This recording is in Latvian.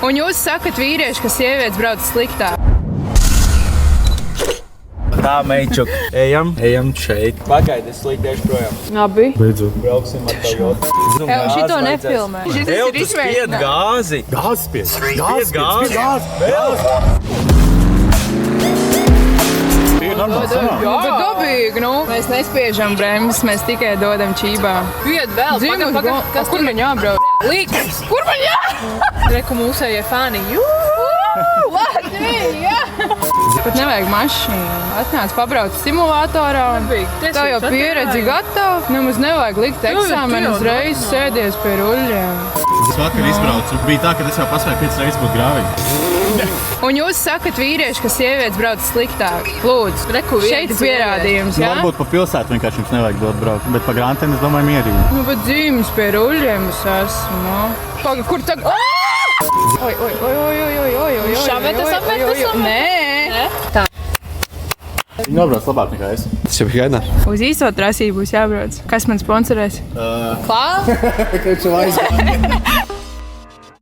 Un jūs sakat vīrieši, ka sievietes brauc sliktāk. Tā, meičuk, ejam šeit. Pagaidi, es slīdēšu projām. Labi. Beidzot. Brauksim ar Toyota. Šito nefilmē. Ev, tu spied gāzi. Gāzes spied. Spied gāzi. Vēl. Ir normāli sanāk. Bet dabīgi, nu. Mēs nespiežam bremzes, mēs tikai dodam čībā. Viet vēl, pagaid. Kur man jābrauc? Līks. Kur man Reku mūsējie fani. Latvija! Pat nevajag mašīnu. Atnāc pabrauc simulatorā. Tā jau pieredzi gatava. Nemaz nevajag likt eksāmenu, uzreiz sēdies pie ruļļiem. Es vakar izbraucu. Bija tā, ka es jau paspēju 5 reizes būt grāvīgi. Un jūs sakat vīrieši, ka sievietes brauc sliktāk. Lūdzu, šeit ir pierādījums, jā? Varbūt pa pilsētu vienkārši jums nevajag dot braukt, bet pa grāmatiem es domāju mierīgi. Nu, bet dzīves pie ruļļiem es esmu. Paga, kur tagad? Oi. Šametas apmetas? Nē. Viņi nobrauc labāk nekā es. Tas jau bija gaidā. Uz īsto trasī būs jābrauc. Kas man sponsorēs? Klā? Kāds jau aizgāja?